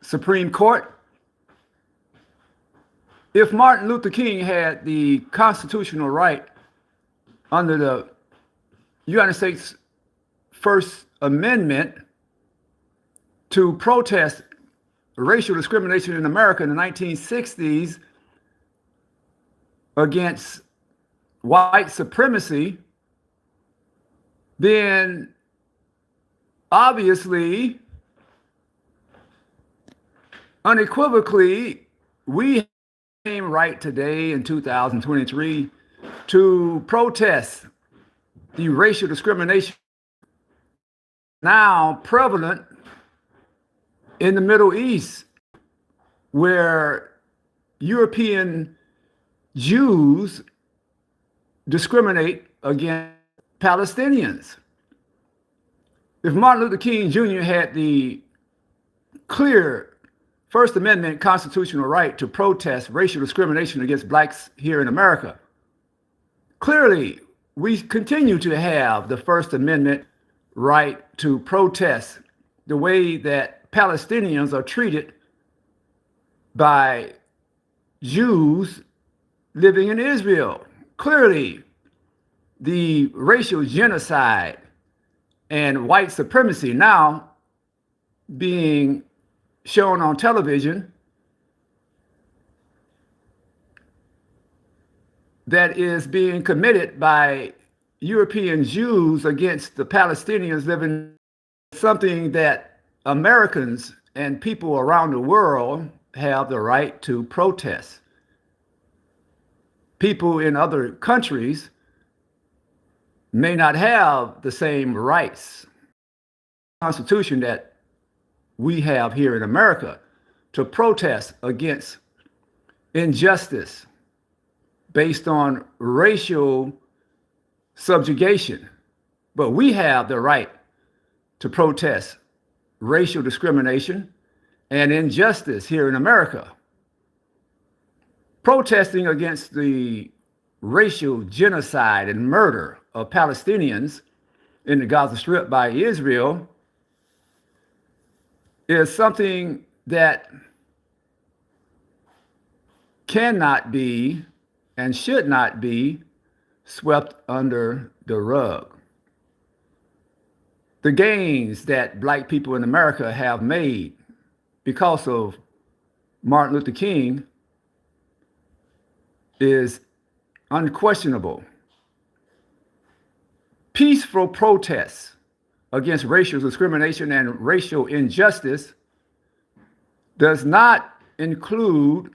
Supreme Court. If Martin Luther King had the constitutional right under the United States First Amendment to protest racial discrimination in America in the 1960s against white supremacy, then obviously, unequivocally, we have the same right today in 2023 to protest the racial discrimination now prevalent in the Middle East, where European Jews discriminate against Palestinians. If Martin Luther King Jr. had the clear First Amendment constitutional right to protest racial discrimination against blacks here in America, clearly we continue to have the First Amendment right to protest the way that Palestinians are treated by Jews living in Israel. Clearly, the racial genocide and white supremacy now being shown on television that is being committed by European Jews against the Palestinians living, something that Americans and people around the world have the right to protest. People in other countries may not have the same rights, Constitution that we have here in America, to protest against injustice based on racial subjugation. But we have the right to protest racial discrimination and injustice here in America. Protesting against the racial genocide and murder of Palestinians in the Gaza Strip by Israel is something that cannot be and should not be swept under the rug. The gains that Black people in America have made because of Martin Luther King is unquestionable. Peaceful protests against racial discrimination and racial injustice does not include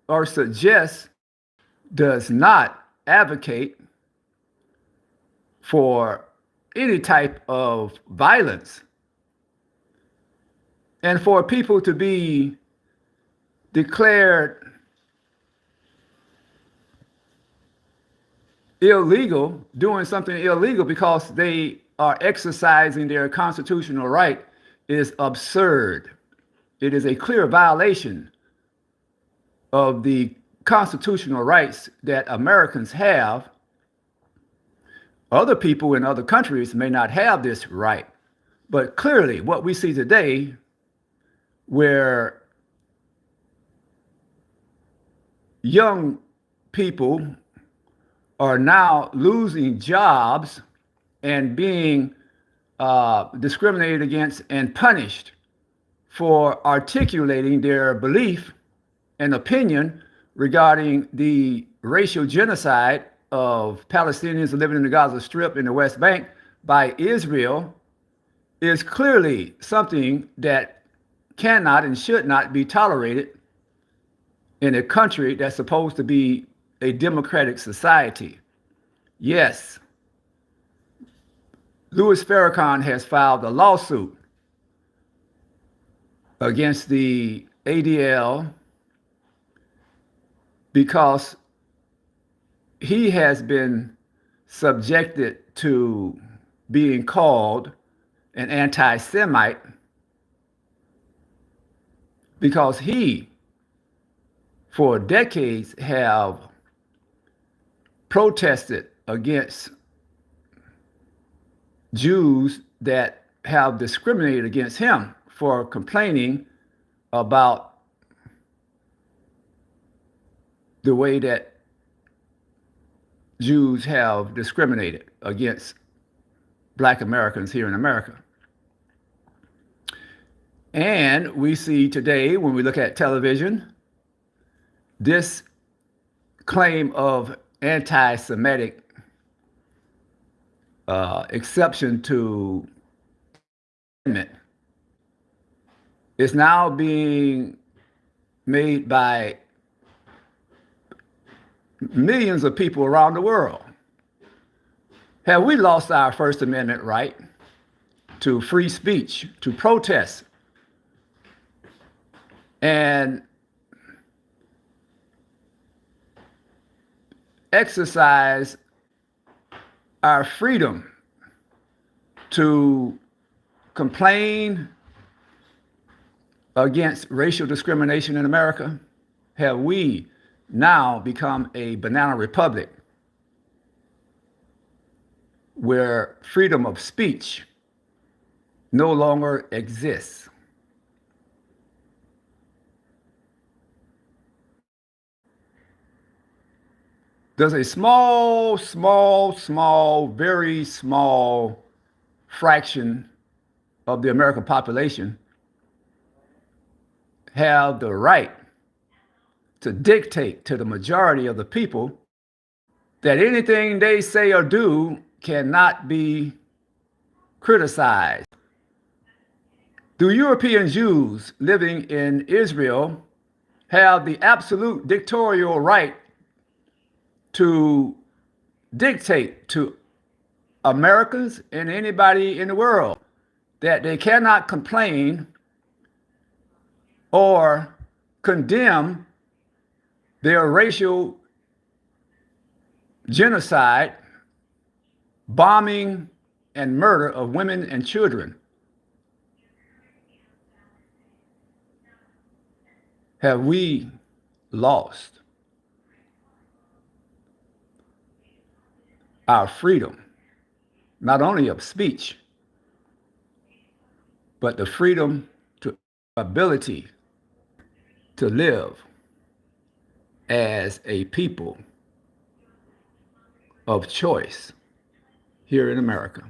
or suggest, does not advocate for any type of violence. And for people to be declared illegal, doing something illegal because they are exercising their constitutional right is absurd. It is a clear violation of the constitutional rights that Americans have. Other people in other countries may not have this right, but clearly what we see today, where young people are now losing jobs and being discriminated against and punished for articulating their belief and opinion regarding the racial genocide of Palestinians living in the Gaza Strip in the West Bank by Israel, is clearly something that cannot and should not be tolerated in a country that's supposed to be a democratic society. Yes, Louis Farrakhan has filed a lawsuit against the ADL because he has been subjected to being called an anti-Semite because he, for decades, have protested against Jews that have discriminated against him for complaining about the way that Jews have discriminated against Black Americans here in America. And we see today, when we look at television, this claim of anti-Semitic exception to amendment is now being made by millions of people around the world. Have we lost our First Amendment right to free speech, to protest, and exercise our freedom to complain against racial discrimination in America? Have we now become a banana republic where freedom of speech no longer exists? Does a small, very small fraction of the American population have the right to dictate to the majority of the people that anything they say or do cannot be criticized? Do European Jews living in Israel have the absolute dictatorial right to dictate to Americans and anybody in the world that they cannot complain or condemn their racial genocide, bombing, and murder of women and children? Have we lost our freedom, not only of speech, but the freedom to ability to live as a people of choice here in America?